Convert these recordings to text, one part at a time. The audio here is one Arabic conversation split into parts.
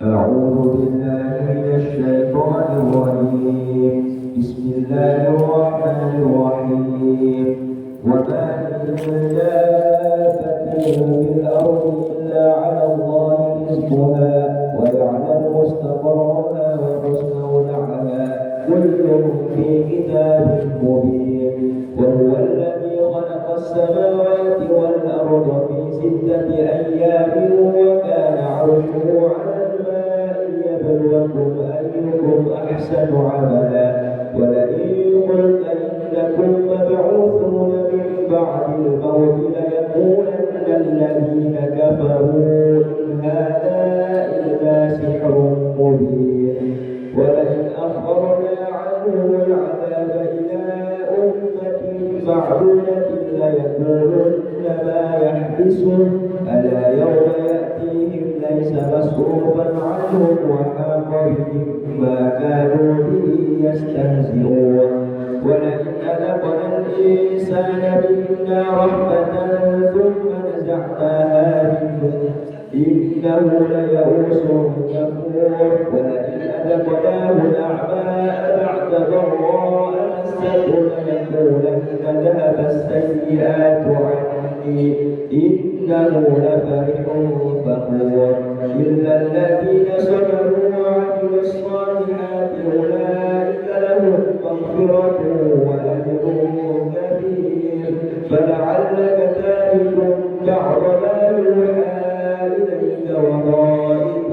أعوذ بالله من الشيطان الرجيم. بسم الله الرحمن الرحيم. وما من دابة في الأرض إلا على الله رزقها ويعلم مستقرها ومستودعها كل في كتاب مبين. وهو الذي خلق السماوات والأرض في 6 أيام وكان عرشه على ليبلوكم أيكم أحسن عملا. ولئن قلت إنكم مبعوثون من بعد الموت ليقولن الذين كفروا إن هذا إلا سحر مبين. ولئن أخرنا عنهم العذاب إلى أمة معدودة ليقولن ما يحبسه ألا يوم يأتيهم ليس مصروفا عنهم وحاق بهم ما كانوا به يستهزئون. ولئن أذقنا الإنسان منا رحمة ثم نزعناها منه إنه ليئوس كفور. ولئن أذقناه نعماء بعد ضراء مسته ليقولن ذهب السيئات عني إنه لفرح فخور. إلا الذين صبروا وعملوا الصالحات أولئك لهم مغفرة وأجر كبير. فلعلك تارك بعض ما يوحى إليك وضائق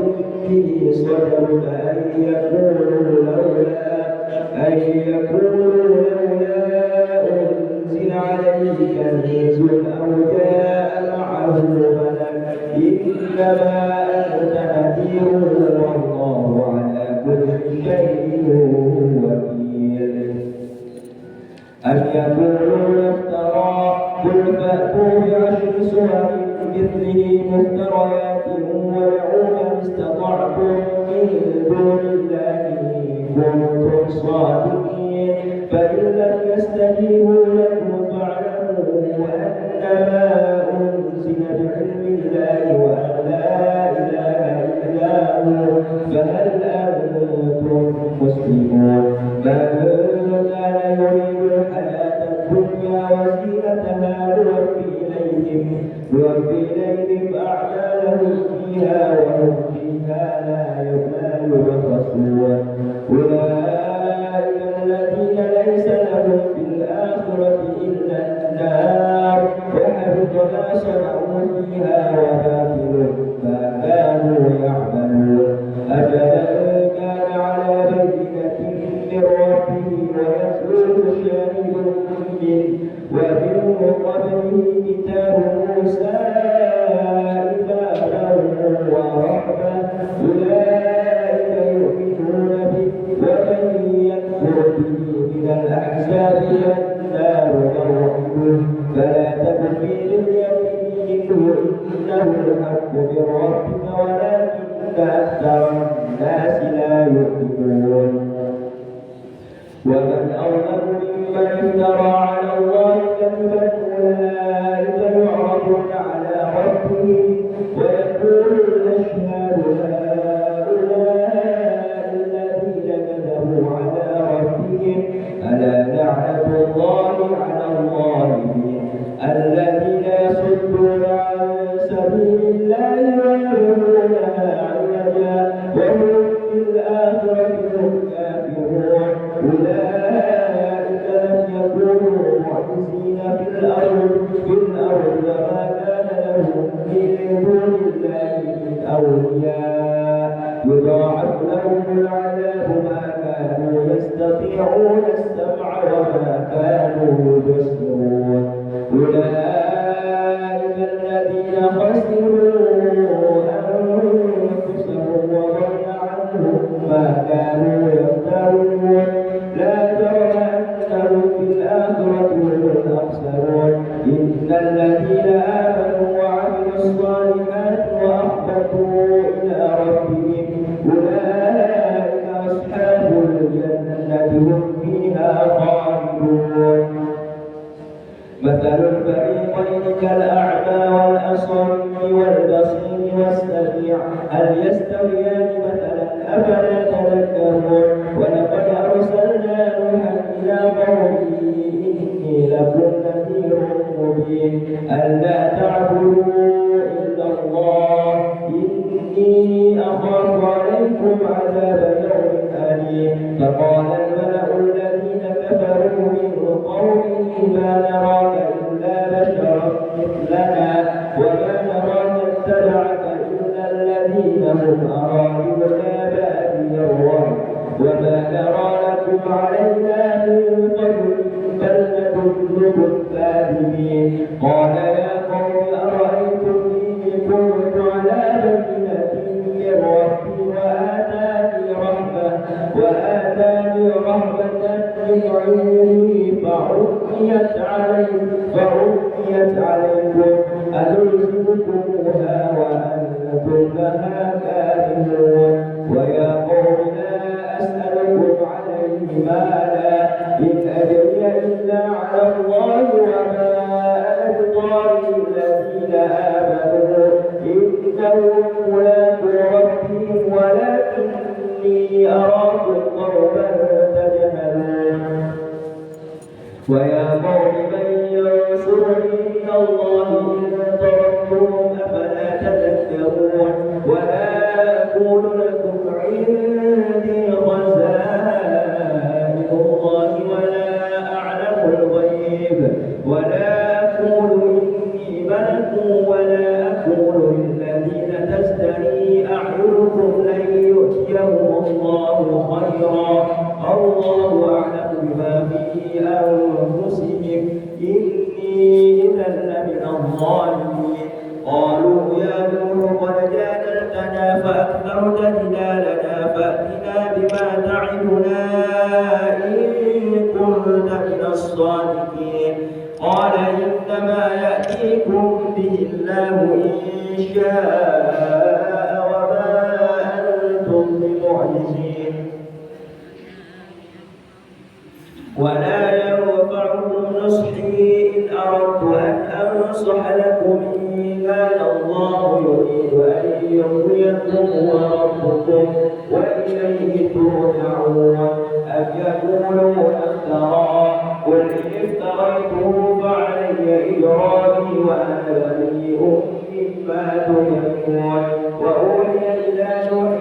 به صدرك أن يقولوا لولا أنزل عليه كنز أو جاء معه ملك إنما أنت نذير والله على كل شيء وكيل. أم يقولون افترى قل فأتوا بعشر سور مثله مفتريات وادعوا من استطعتم من دون الله إن كنتم صادقين. فإن لم يستجيبوا لكم فاعلموا أنما أنزل بعلم الله وأن لا إله إلا هو فهل أنتم مسلمون. من كان يريد الحياة الدنيا وزينتها نوفي إليهم أعمالهم فيها وهم فيها لا يبخسون. أولئك الذين ليس لهم في الآخرة إلا النار وحبط ما صنعوا فيها وباطل ما كانوا يعملون. أفمن كان على بينة من ربه ويتلوه شاهد منه ومن قبله كتاب موسى إماما ورحمة أولئك يؤمنون به. ومن يكفر به من الأحزاب فالنار موعده فلا تك في مرية منه إنه الحق من ربك ولكن أكثر الناس لا يؤمنون. ومن أظلم ممن افترى على الله كذبا أولئك يعرضون على ربهم ويقول الأشهاد هؤلاء الذين كذبوا على ربهم ألا لعنة الله على الظالمين الذين يصدون عن سبيل الله ويبغونها عوجا وهم في الآخرة هم كافرون. أولئك لم يكونوا معجزين في الأرض وما كان لهم من دون الله من أولياء يضاعف لهم العذاب ما كانوا يستطيعون السمع وما كانوا يبصرون. أولئك الذين خسروا أنفسهم وضل عنهم ما كانوا يفترون. لا جرم أنهم في الآخرة هم الأخسرون. إن الذين آمنوا وعملوا الصالحات وأخبتوا إلى ربهم أولئك أصحاب الجنة هم فيها خالدون. مثل الفريقين كالأعمى والأصم والبصير والسميع هل يستويان مثلا أفلا تذكرون ولقد أرسلنا نوحا إلى قومه إني لكم نذير مبين ألا تعبدوا إلا الله إني أخاف عليكم عذاب يوم أليم فقال الملأ الذين كفروا من قومه ما نراك إلا بشرا مثلنا وما نراك اتبعك إلا الذين هم أراذلنا بادي الرأي وما نرى لكم علينا من فضل بل نظنكم كاذبين قال يا قوم أرأيتم إن كنت على بينة من ربي وآتاني رحمة من عنده فعميت عليكم أنلزمكموها وأنتم لها كارهون ويا قوم لا أسألكم عليه مالا إن أجري إلا على الله وما أنا بطارد الذين آمنوا إنهم ملاقو ربهم ولكني أراكم قوما تجهلون ويا قوم من ينصرني من الله إن طردتهم أفلا تذكرون ولا أقول لكم عندي خزائن الله ولا أعلم الغيب ولا أقول إني ملك ولا أقول للذين تزدري أعينكم لن يؤتيهم الله خيرا الله أعلم بما في أنفسهم إني إذا لمن الظالمين قالوا يا نوح قد جادلتنا فأكثرت جدالنا فأتنا بما تعدنا إن كنت من الصادقين قال إنما يأتيكم به الله إن شاء وما أنتم بمعجزين ولا ينفعكم نصحي إن أردت أن أنصح لكم إن كان الله يريد أن يغويكم وربكم وإليه ترجعون أم يقولون افترى قل إن افتريته فعلي إجرامي وأنا بريء مما تجرمون وأوحي إلى نوح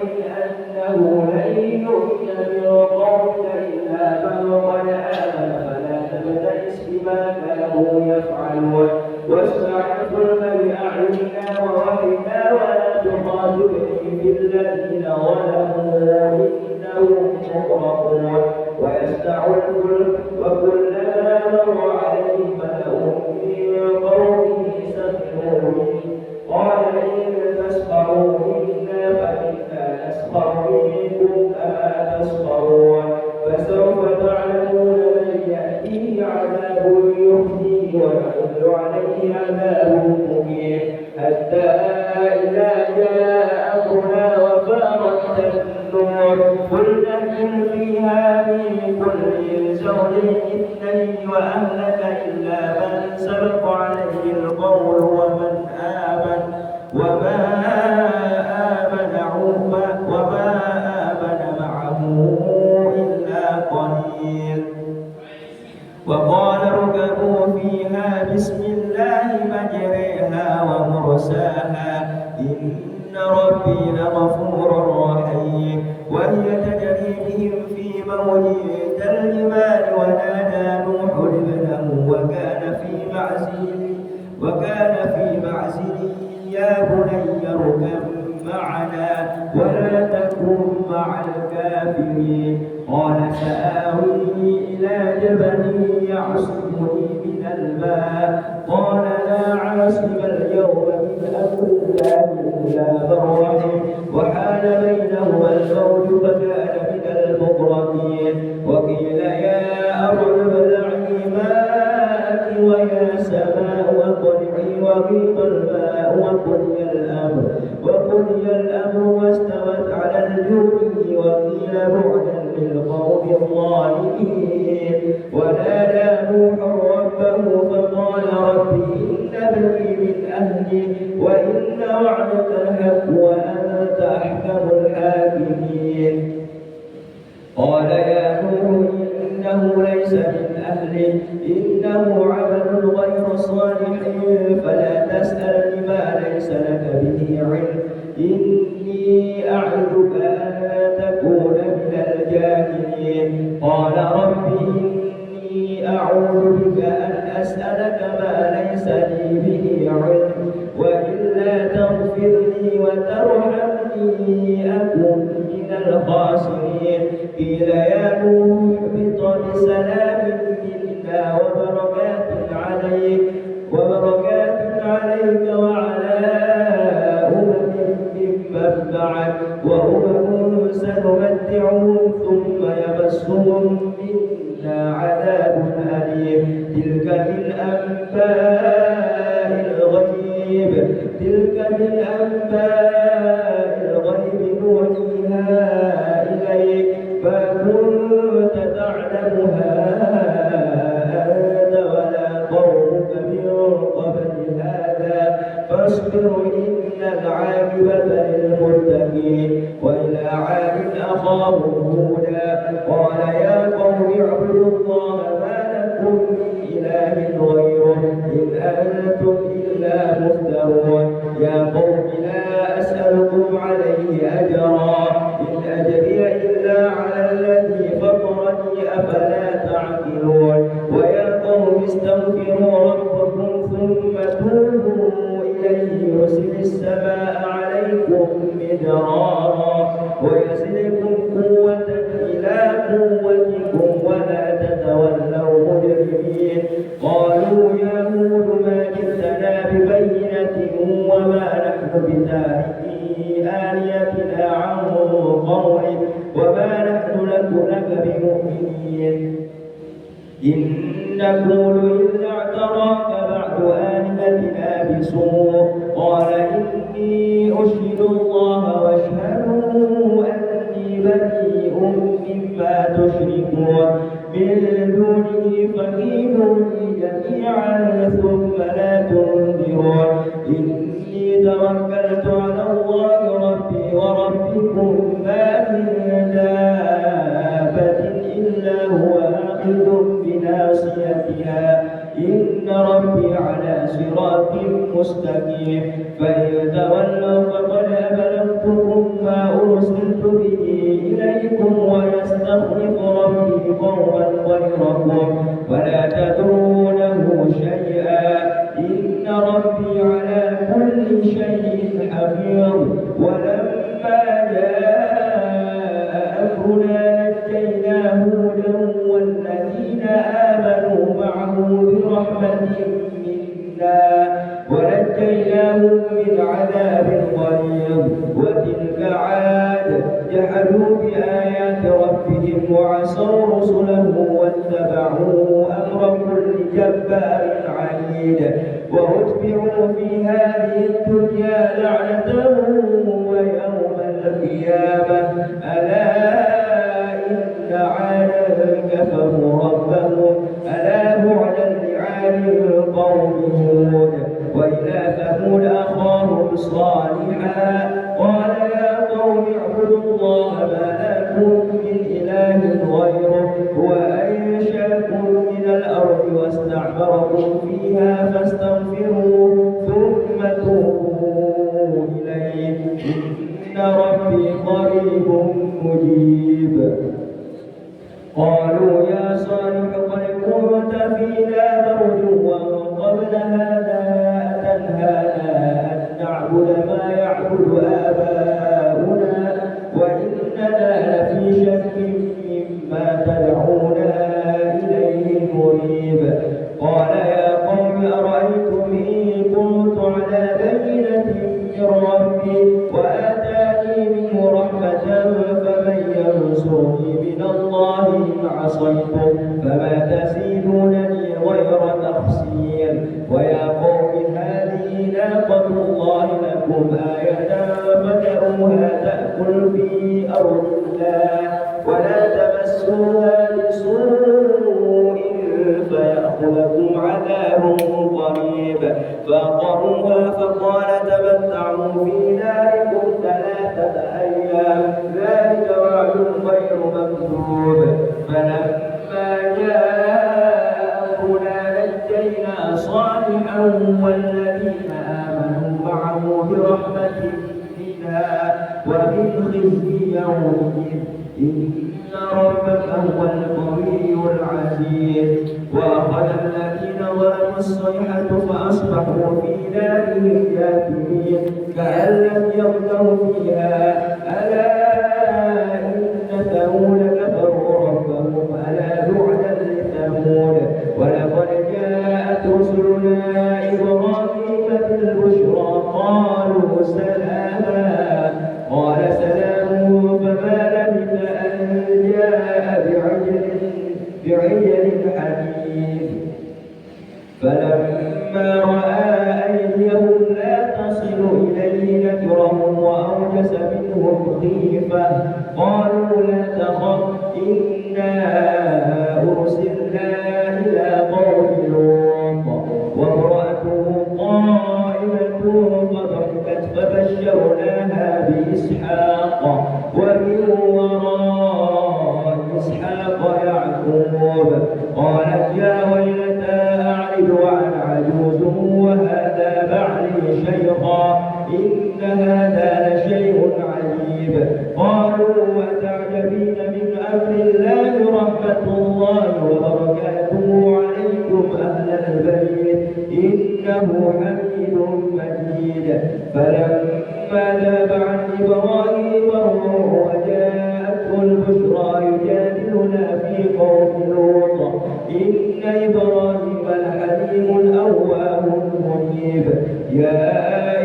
أنه لن يؤمن من قومك إلا من قد آمن فلا تبتئس بما كانوا يفعلون واصنع الفلك بأعيننا ووحينا ولا تخاطبني في الذين ظلموا إنهم مغرقون ويصنع الفلك وكلما مر عليه ملأ من قومه سخروا منه قال إن تسخروا منا فإنا نسخر منكم كما تسخرون فسوف تعلمون من يأتيه عذاب يخزيه ويحل عليه عذاب مقيم حتى إذا جاء أمرنا وفارت النور قل نحمل فيها من كل زوج اثنين وأهلك إلا من سبق عليه القول وما آمن معه إلا قليل وقال اركبوا فيها بسم الله مجريها ومرساها إن ربي لغفور رحيم وهي تجري بهم في موج كالجبال ونادى نوح ابنه وكان في معزل يا بني اركب معنا ولا تكن مع الكافرين قال سآوي إلى جبل يعصمني من الماء قال لا عاصم اليوم من أمر الله إلا من رحم وحال بينهما الموج فكان من المغرقين وقيل يا أرض ابلعي ماءك ويا سماء واقلعي وغيض الماء وقضي الأمر واستوت على الجود وقيل بعدا للقوم الظالمين ونادى نوح ربه فقال ربي إن ابني من أهلي وإن وعدك الحق وأنت إني أعظك أن تكون من الجاهلين. قال رب إني أعوذ بك أن أسألك ما ليس لي به علم، وإلا تغفر لي وترحمني أكن من الخاسرين. قيل يا نوح اهبط بسلام منا وبركات عليك وعلى ممن معك، وأمم سنمتعهم ثم يمسهم منا عذاب أليم. تلك من أنباء الغيب نوحيها إليك، ما كنت تعلمها أنت ولا قومك من قبل هذا، فاصبر إن العاقبة للمتقين. وإلى عاد أخاهم هودا قال يا قوم اعبدوا الله ما لكم من إله غيره إن أنتم إلا مفترون. يا قوم لا أسألكم عليه أجرا إن أجري إلا على الذي فطرني أفلا تعقلون. ويا قوم استغفروا ربكم ثم توبوا إليه يرسل السماء عليكم مدرارا ويزدكم قوة إلى قوتكم ولا تتولوا مجرمين. قالوا يا هود ما جئتنا ببينة وما نحن بتاركي آلهتنا عن قولك وما نحن لك بمؤمنين. إن نقول إلا اعتراك بعد آلهتنا بسوء. قال إني أشهد الله واشهدوا أني بريء مما تشركون من دونه فكيدوني جميعا ثم لا تنذرون. إني توكلت على الله ربي وربكم ما من دابة إلا هو آخذ بناصيتها إن ربي على صراط مستقيم. فإن تولوا فقد أبلغتكم ما أرسلت به إليكم ويستخلف ربي قوما غيركم ولا تدرونه شيئا إن ربي على كل شيء حفيظ. ولما جاء أمرنا نجينا هودا والذين آمنوا معه برحمة منا ونجيناهم من عذاب غليظ. وتلك عاد جحدوا بآيات ربهم وعصوا رسله واتبعوا أمر كل جبار عنيد. وأتبعوا في هذه الدنيا لعنة ويوم القيامة ألا إن عادا كفروا ربهم ألا بعدا لعاد قوم هود. وإلى ثمود أخاهم صالحا قال يا قوم اعبدوا الله ما لكم من إله غيره هو أنشأكم من الأرض واستعمركم فيها فاستغفروه ثم توبوا إليه إن ربي قريب مجيب. قالوا يا صالح قد كنت فينا مرجوا قبل هذا أتنهانا أن نعبد ما يعبد آباؤنا وإننا لفي شك مما تدعونا إليه مريب. قال يا قوم أرأيتم إن كنت على بينة من ربي وآتاني منه رحمة فمن ينصرني من الله إن عصيته فما تزيدونني غير تخسير. ويا قوم هذه ناقة الله لكم آية فذروها تأكل في أرض الله ولا تمسوها بسوء فيأخذكم عذاب قريب. فعقروها فقال تمتعوا في داركم 3 أيام ذلك وعد غير مكذوب. فلما جاء أمرنا نجينا صالحا والذين آمنوا معه برحمة ومن خزي يومئذ إن ربك هو القوي العزيز. وأخذ الذين ظلموا الصيحة فأصبحوا في دارهم جاثمين كأن لم يغنوا فيها ألا إن ثمود كفروا ربهم ألا بعدا لثمود. ولقد جاءت رسلنا إبراهيم بالبشرى قالوا سلاما قال سلام فما لبث أن جاء بعجل حنيف. فلما رأى أيديهم لا تصل إليه نكرهم وأوجس منهم خيفة قالوا لا تخف إنا أرسلنا إلى قوم لوط وامرأته قائمة فضحكت فبشرناها بإسحاق ومن وراء إسحاق يعقوب. قالت يا ويلتى أعلد وأنا عجوز وهذا بعلي شيخا إن هذا لشيء عجيب. قالوا أتعجبين من أمر الله رحمة الله وبركاته عليكم أهل البيت إنه حميد مجيد. فلما ذاب عن إبراهيم الروع وجاءته البشرى يجادلنا في قوم لوط إن إبراهيم لحليم أواه منيب. يا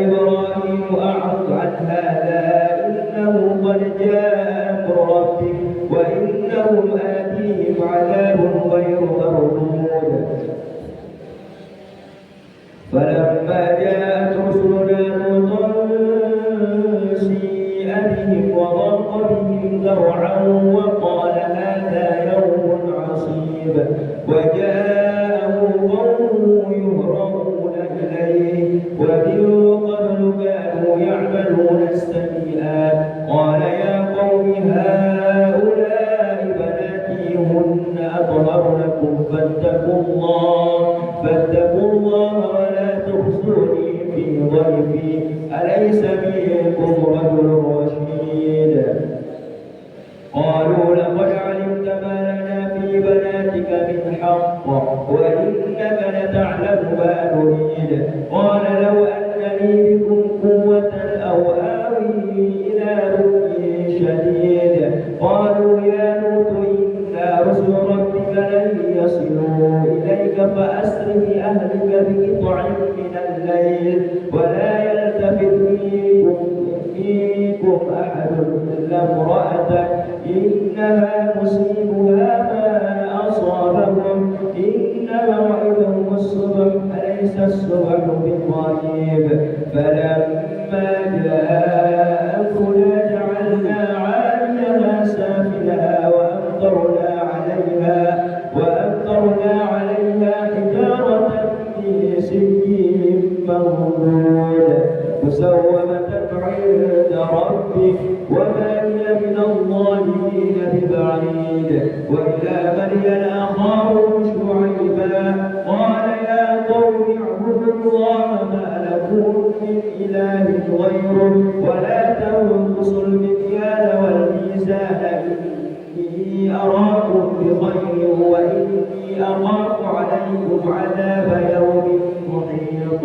إبراهيم أعرض عن هذا إنه قد جاء أمر ربك وإنهم آتيهم عذاب غير مردود. فلما جاءت رسلنا لوطا سيء بهم وضاق بهم ذرعا وقال هذا يوم عصيب. وجاءه قومه يهرعون إليه ومن قبل كانوا يعملون السيئات. قال يا قوم هؤلاء بناتي هن أطهر لكم فاتقوا الله ولا تخزوني في ضيفي أليس منكم رجل رشيد. قالوا لقد علمت ما لنا في بناتك من حق وإنك لتعلم ما نريد. قال لو أن لي بكم قوة أو آوي إلى ركن شديد. قالوا يا لوط إنا رسل ربك لن يصلوا إليك فأسر بأهلك بقطع من الليل ولا يلتفت منكم أحد إلا امرأتك إنها مصيبها ما أصابهم إن موعدهم الصبح أليس الصبح بقريب. فلما جاء أمرنا جعلنا عاليها سافلها وأمطرنا عليها حجارة من سجيل منضود مسومة عند ربك وما هي من الظالمين ببعيد. وإلى مدين أخاهم شعيبا قال يا قوم اعبدوا الله ما لكم من إله غيره ولا تنقصوا المكيال والميزان إني أراكم بخير وإني أخاف عليكم عذاب يوم محيط.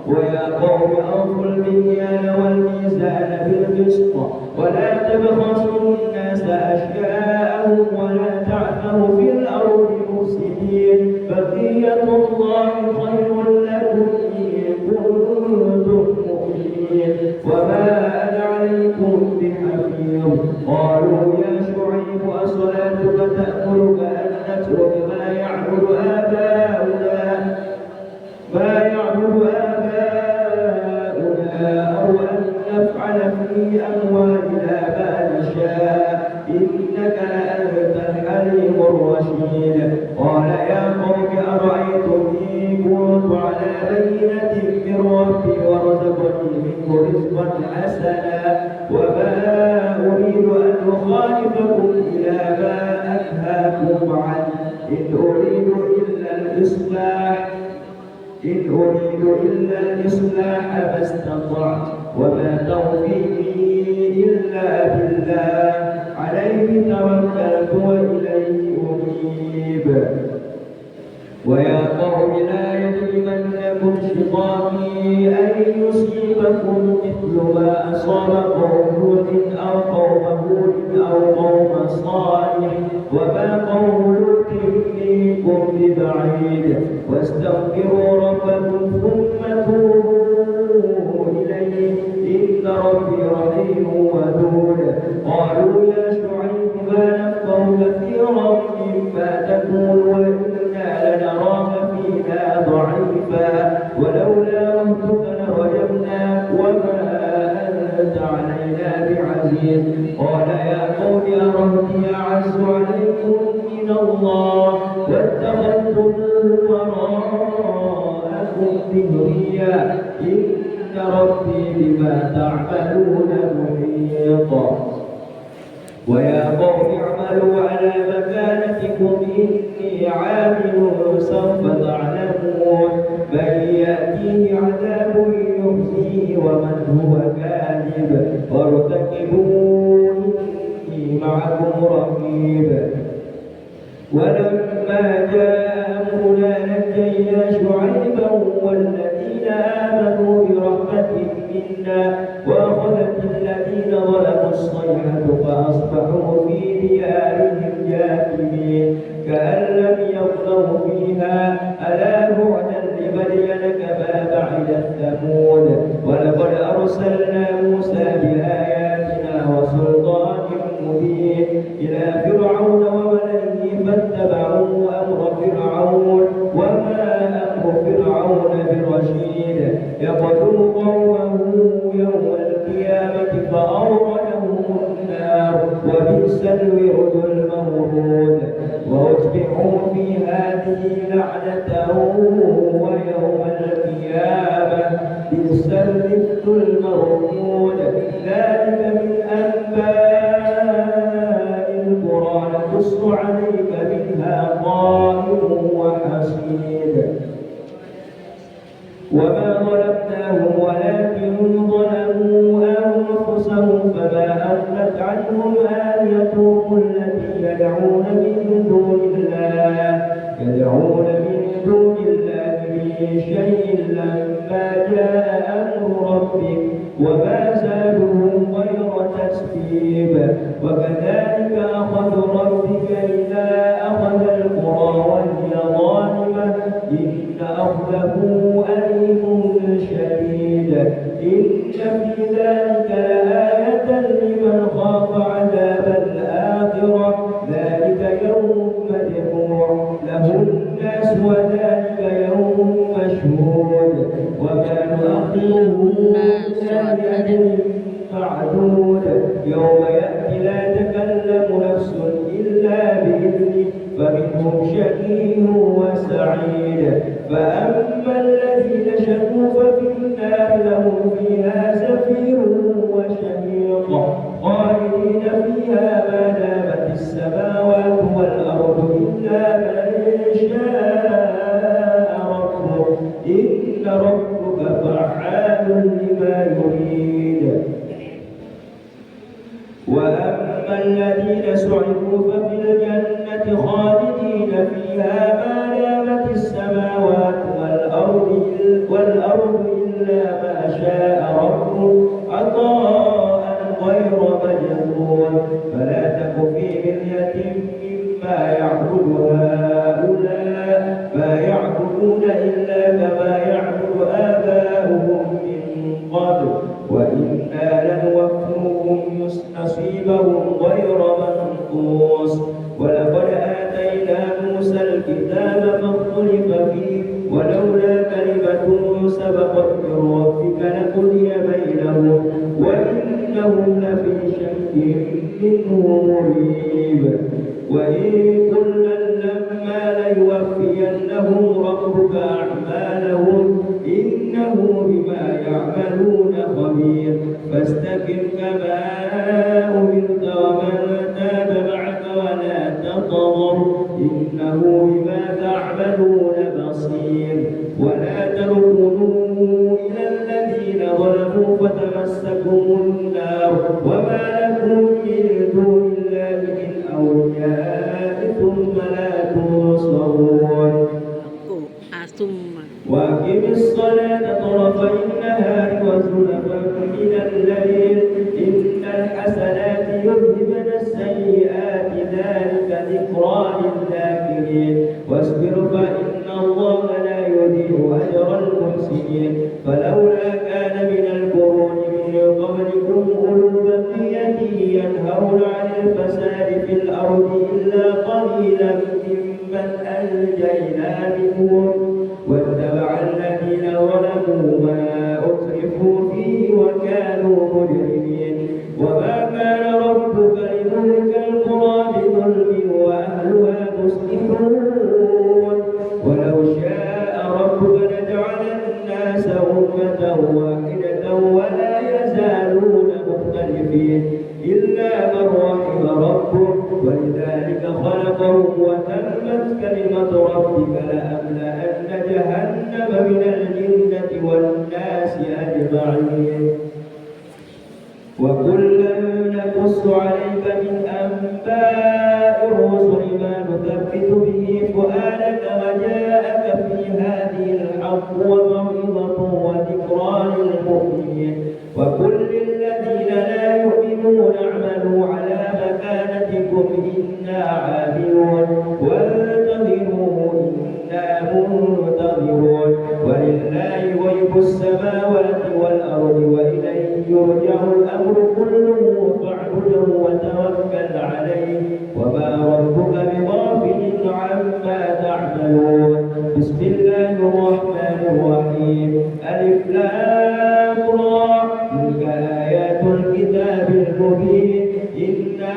ويا قوم أوفوا المكيال والميزان بالقسط ولا تبخسوا الناس أشياءهم ولا تعثوا في الأرض مفسدين. بقية الله خير لكم إن كنتم مؤمنين وما أنا عليكم بحفيظ. قالوا يا شعيب أصلاتك تأمرك أن نترك ما يعبد آباؤنا أو أن نفعل في أموالنا ما نشاء إنك لأنت الحليم الرشيد. قال يا قوم أرأيتم إن كنت على بينة من ربي ورزقني منه رزقا حسنا وما أريد أن أخالفكم إلى ما أنهاكم عنه إن أريد إلا الإصلاح ما استطعت وما توفيقي إلا فاستغفروا ربكم ثم توبوا إليه إن ربي رحيم ودود. قالوا يا شعيب ما نفقه كثيرا مما تقول وإنا لنراك فينا ضعيفا ولولا رهتك لرجمناك وما أنت علينا بعزيز. قال يا قوم أرهتي أعز عليكم من الله واتخذتموه وراءكم ظهريا إن ربي بما تعملون محيط. ويا قوم اعملوا على مكانتكم إني عامل سوف تعلمون من يأتيه عذاب يخزيه ومن هو كاذب وارتقبوا إني معكم رقيب. ولما جاء أمرنا نجينا شعيبا والذين آمنوا برحمة منا وأخذت الذين ظلموا الصيحة فأصبحوا في ديارهم جاثمين كأن لم يغنوا فيها ألا بعدا لمدين كما بعد ثمود. ولقد أرسلنا موسى بآياتنا وسلطان مبين إلى فرعون وملئه فاتبعوا أمر فرعون وما أمر فرعون برشيد يقتل قومه يوم القيامة فأوردهم النار وبئس الورد المورود. وأتبعوا في هذه لعنة ويوم القيامة بئس الرفد المردود. ذلك من أنباء القرى نقص عليك منها قائم وحصيد. وما ظلمناهم ولكن ظلموا أنفسهم فما أغنت عنهم آلهتهم التي يدعون من دون الله من شيء لما جاء أمر ربك وما زادهم غير تسبيب. وكذلك أخذ ربك إذا أخذ القرى وهي ظالمة إن أخذه أليم شديد. إن في ذلك لآية لمن خاف عذاب الآخرة ذلك يوم مجموع له الناس وذلك يوم مشهود. وما نؤخره إلا لأجل معدود يوم يأتي لا تكلم نفس إلا بإذنه فمنهم شقي وسعيد. فأما الذين شقوا ففي النار لهم فيها زفير وشهيق خالدين فيها ما دامت السماوات والأرض إلا من شاء ربك إن ربك فعال لما يريد. وأما الذين سعدوا ففي الجنة خالدين فيها ما دامت السماوات والأرض إلا ما شاء ربك عطاء غير مجنون. فلا تك في مرية مما يعبد هؤلاء ما يعبدون إلا كما يعبد آباؤهم من قبل وإنا لنوفوهم نصيبهم غير منقوص. ولقد آتينا موسى الكتاب فاختلف فيه ولولا كلمة سبقت من ربك لقضي بينهم وإنهم لفي شك منه مريب. وإن كلا لما ليوفينهم ربك أعمالهم إنه بما يعملون خبير. فاستقم كما أمرت ومن تاب معك ولا تطغوا إنه بما تعملون بصير. ولا تركنوا إلى الذين ظلموا فتمسكوا النار وما لكم من دون الله من أولياء ثم لا تنصرون. وأقم الصلاة طرفي النهار وزلفا من الليل إن الحسنات يذهبن السيئات ذلك ذكرى للذاكرين. واصبر فإن الله لا يضيع ينهون عن الفساد في الأرض إلا قليلا ممن أنجينا منهم واتبع الذين ظلموا ما أترفوا فيه وكانوا مجرمين وما كان ربك ليهلك القرى بظلم وأهلها مصلحون ولو شاء ربك لجعل الناس أمة واحدة ولا يزالون مختلفين إلا من رحم ربك ولذلك خلقهم وتمت كلمة ربك لأملأن جهنم من الجنة والناس أجمعين وكلا نقص عليك من أنباء الرسل ما نثبت به فؤادك وجاءك في هذه الحق وموعظة وذكرى للمؤمنين وكل الذين لا يؤمنون اعملوا على مكانتكم إنا عاملون وانتظروا إنا منتظرون ولله غيب السماوات والأرض وإليه يرجع الأمر كله فاعبده وتوكل عليه وما ربك بغافل عما تعملون بسم الله الرحمن الرحيم ألف لام را تلك آيات الكتاب المبين إنا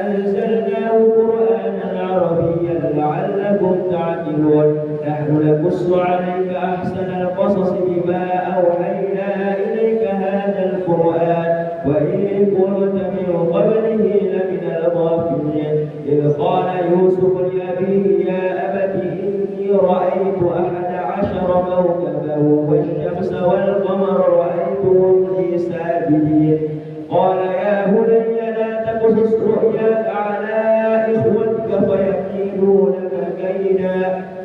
أنزلناه قرآنا عربيا لعلكم تعقلون نحن نقص عليك أحسن القصص بما أوحينا إليك هذا القرآن وإن كنت من قبله لمن الغافلين إذ قال يوسف لأبيه يا أبت إني رأيت 11 كوكبا والشمس والقمر رأيتهم لي ساجدين قال يا بني لا تقصص رؤياك على إخوتك فيكيدوا لك كيدا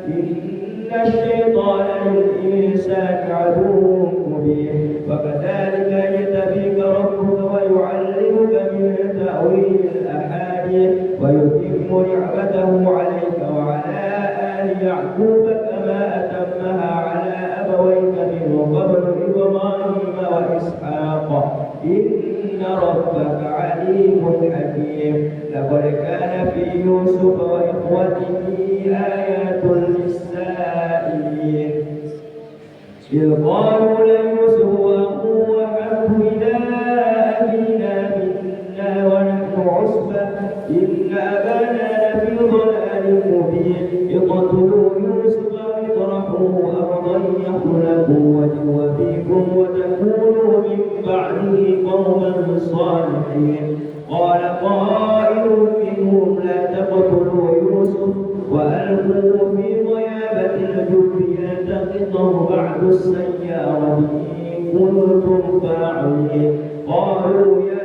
إن الشيطان للإنسان عدو مبين وكذلك يجتبيك ربك ويعلمك من تأويل الأحاديث ويتم نعمته عليك وعلى آل يعقوب كما أتمها على أبويك من قبل إبراهيم وإسحاق إن ربك عليم حكيم لقد كان في يوسف وإخوته آيات للسائلين إذ قالوا ليوسف وأخوه أحب إلى أبينا منا ونحن عصبة إن أبانا لفي ضلال مبين اقتلوا يوسف واطرحوه أرضا يخل لكم وجه فيكم وتكونوا من بعده قوما صالحين قال قائل منهم لا تقتلوا يوسف وألقوه في غيابة الجب يلتقطه بعد السيارة إن كنتم فاعلين قالوا يا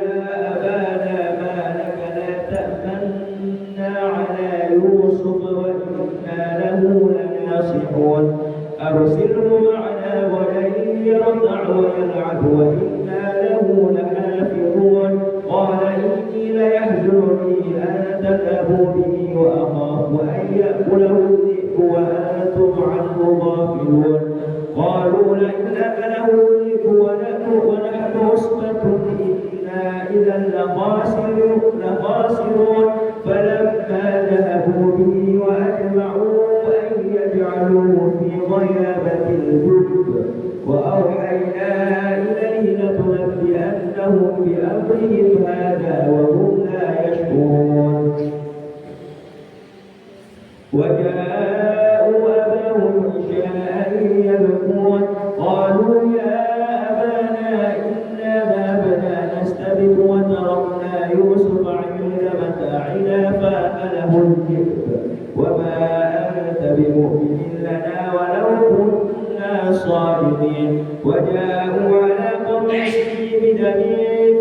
أبانا ما لك لا تأمنا على يوسف وإنا له لناصحون أرسله معنا ولن يرتع ويلعب وإنا له لحافظون قال إني ليحزنني أن تذهبوا به وأخاف أن يأكله الذئب وأنتم عنه غافلون قالوا لئن أكله الذئب ونحن عصبة إنا إذا لخاسرون فلما ذهبوا به وأجمعوا أن يجعلوه في غيابة الجب وأوحينا إليه لتنبئنهم بأمرهم هذا وهم لا يشكرون وجاءوا أباهم عشاء يبكون قالوا يا أبانا إنا ذهبنا نستبق وتركنا يوسف عند متاعنا فأكله الذئب وما أنت بمؤمن لنا ولو كنا صادقين وجاءوا على قميصه بدم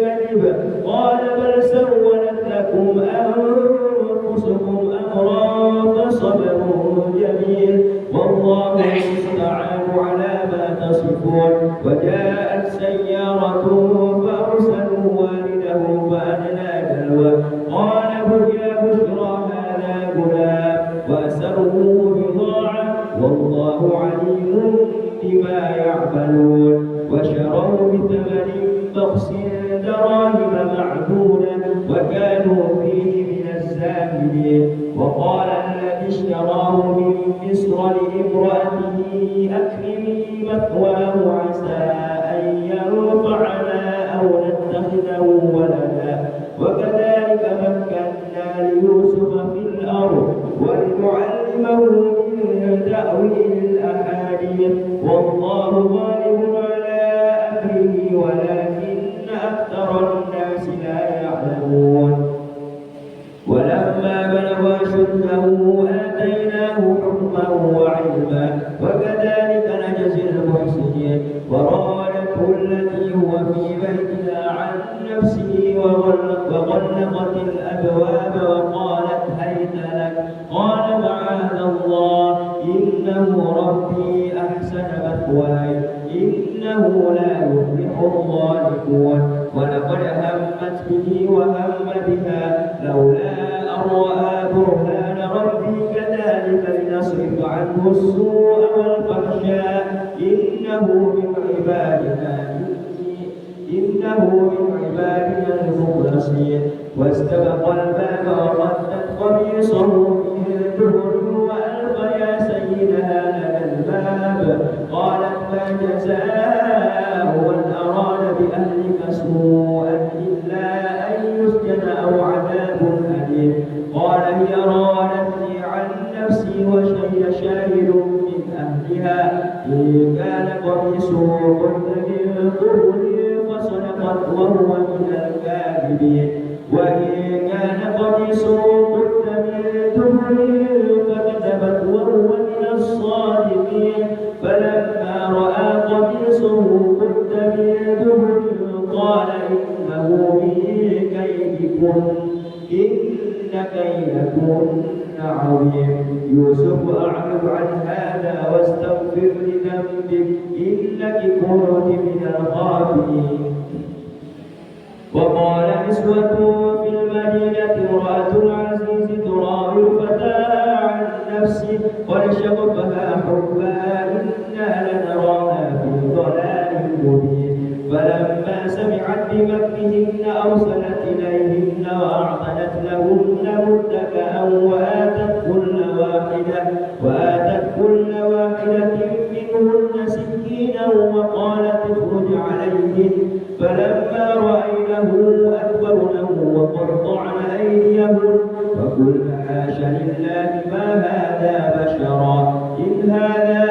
كذب قال بل سولت لكم أنفسكم أمرا فصبر جميل والله المستعان على ما تصفون وجاءت سيارة فأرسلوا والدهم فأدلى دلوه قال يا بشرى هذا غلام وأسروه بضاعة والله عليم بما يعملون وشروا بثمن بخس دراهم معدودة وكانوا فيه من الزاهدين. وقال الذي اشتراه من مصر لامرأته أكرمي مثواه عسى أن ينفعنا أو نتخذه ولدا وكذلك مكنا ليوسف في الأرض ولنعلمه من تأويل الأحاديث والله غالب على أمره ولكن أكثر الناس لا يعلمون. ولما بلغ أشده آتيناه حكما وعلما وكذلك نجزي المحسنين. وراودته التي هو في بيتها عن نفسه وغلقت الأبواب وقالت هيت لك قال معاذ الله إنه ربي أحسن مثواي إنه لا يفلح الظالمون. ولقد همت به وهم بها لولا أن رأى برهان ربي كذلك لنصرف عنه السوء والفحشاء إنه من عبادنا المخلصين. واستبق الباب وقدت قميصه من دبر وألف يا سيدها لدى الباب قالت ما جزاء من أراد بأهلك سوءا إلا أن يسجن أو عذاب أليم. قال هي راودتني عن نفسي وشهد شاهد من أهلها إن كان قميصه قد من قبل فصدقت وهو من الكاذبين وإن كان قميصه قد من دبر فكذبت وهو من الصادقين. فلما رأى قميصه قد من دبر قال إنه من كيدكن إن كيدكن عظيم. يوسف أعرض عن هذا واستغفر لذنبك إنك كنت من الغافلين. وقال نسوة في المدينة امرأة العزيز تراود فتاها عن نفسه قد شغفها حبا إنا لنراها في ضلال مبين. فلما سمعت بمكرهن أرسلت إليهن وأعتدت لهن متكئا وآتت كل واحدة منهن سكينا وقالت اخرج عليهن. فلما رأينه أكبرنه وقطعن أيديهن وقلن حاش لله ما هذا بشرا إن هذا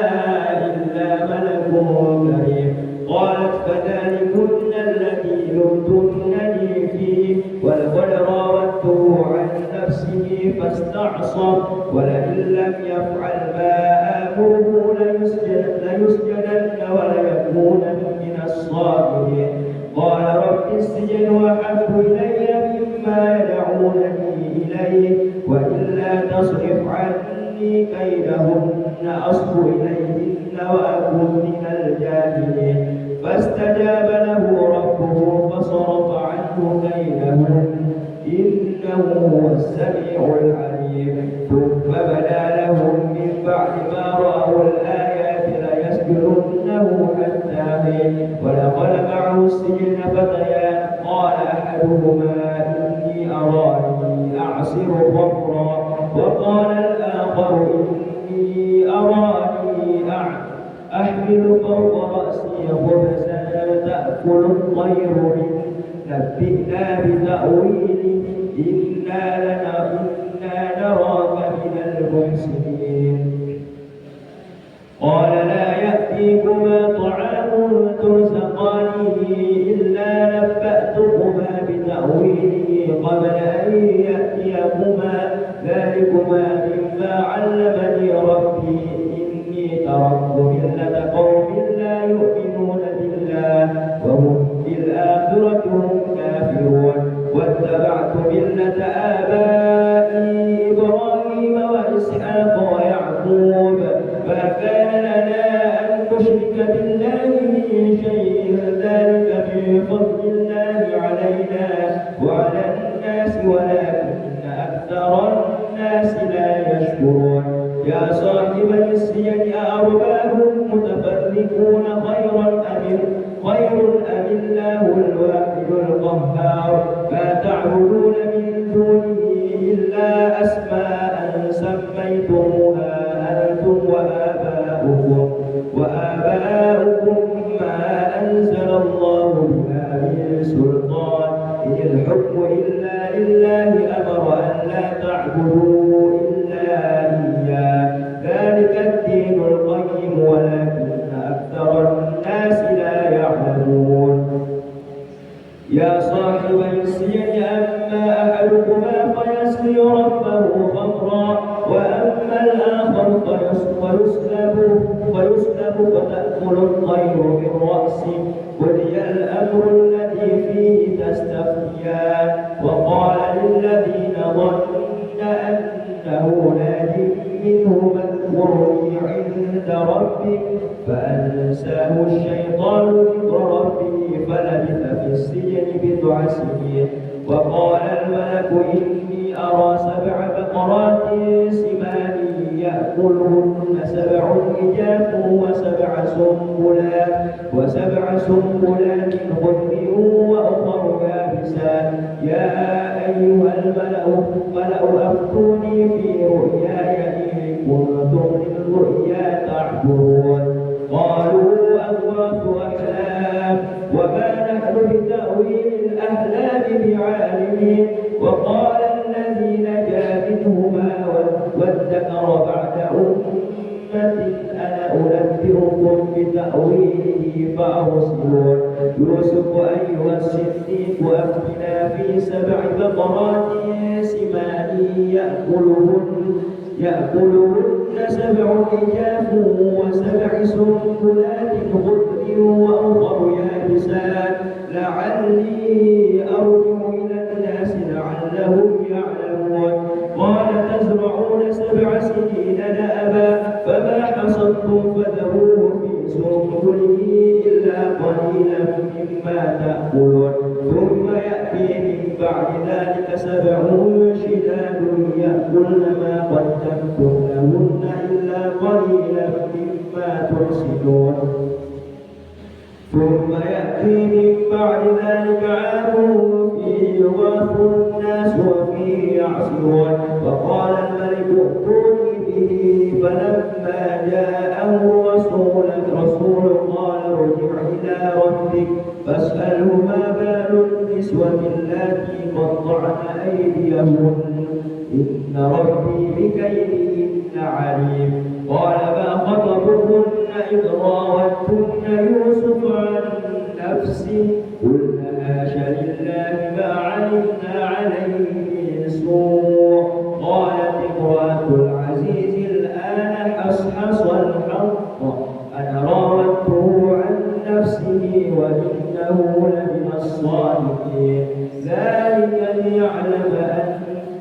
إلا ملك كريم. قالت فذلكن الذي لمتنني فيه ولقد راودته عن نفسه فاستعصم ولئن لم يفعل ما آمره ليسجنن وليكونن من الصاغرين. قال رب السجن أحب إلي مما يدعونني إليه وإلا تصرف عني كيدهن أصب إليهن وأكن من الجاهلين. فاستجاب له ربه فصرف عنه كيدهن إنه هو السميع العليم. ثم بدا لهم من بعد ما رأوا الآيات ليسجننه حتى حين. ودخل معه السجن فتيان قال أحدهما إني أراني أعصر خمرا وقال الآخر إني أراني أحمل فوق رأسي خبزا تأكل الطير منه نبئنا بتأويله إنا نراك من المحسنين. قال لا يأتيكما طعام ترزقانه إلا نبأتكما بتأويله قبل أن يأتيكما ذلكما مما علمني ربي إني تركت ملة قوم لا يؤمنون بالله وهم بالآخرة هم كافرون واتبعت ملة آبائي إبراهيم وإسحاق ويعقوب ما كان لنا أن نشرك بالله من شيء ذلك من فضل الله علينا وعلى الناس ولكن أكثر الناس لا يشكرون. يا صاحب السجن أأرباب متفرقون خير أم الله الواحد القهار ما تعبدون من دونه إلا أسماء سميتموها أنتم وآباؤكم ما أنزل الله بها من سلطان إن الحكم إلا لله أمر أن لا تعبدوا إلا إياه ذلك الدين القيم ولكن أكثر الناس لا يعلمون يا صاحب السجن أما أحدكما فيسقي ربه خمرا وأما الآخر فيسلب فتأكل الطير من رأسه قضي الأمر الذي فيه تستفتيان وقال للذين ظن أنه ناج منه اذكرني عند ربك فأنساه الشيطان ذكر ربه فلبث في السجن بضع سنين وقال الملك إني أرى 7 بقرات سمان يأكلهن 7 عجاف وسبع سنبلات خضر وأخر يابسات يا أيها الملأ أفتوني في رؤياي إن كنتم للرؤيا تعبرون قالوا أضغاث أحلام وما نحن بتأويل الأحلام بعالمين وقال الذي نجا منهما وادكر بعد أمة أنا أنبئكم بتأويله فأرسلون يوسف أيها الصديق أفتنا في 7 بقرات سمان يأكلهن 7 عجاف و7 سنبلات خضر وأخر يابسات لعلي أرجع إلى الناس لعلهم يعلمون قال تزرعون 7 سنين دأبا فما حصدتم فذروه في سنبله إلا قليلا مما تأكلون ثم يأتي من بعد ذلك 7 شداد يأكلن ما قدمتم لهن إلا قليلا مما تحسنون ثم يأتي من بعد ذلك عام فيه يغاث الناس وفيه يعصرون وقال الملك ائتوني به فلما جاءه رسول قال ارجع إلى ربك فاسأله ما بال النسوة اللاتي قطعن أيديهن إن ربي بكيدهن عليم قال ما خطبكن إذ راوتن يوسف عن نفسه قلنا حاشا لله ما علمنا عليه من سوء قالت امرأة العزيز الآن حصحص الحق أنا راودته عن نفسه وإنه لمن الصادقين ذلك ليعلم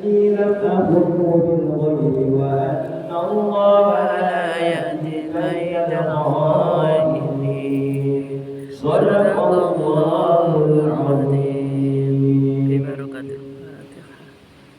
أني لم أخذه بالغيب وأن الله لا يهدي كيد الخائنين.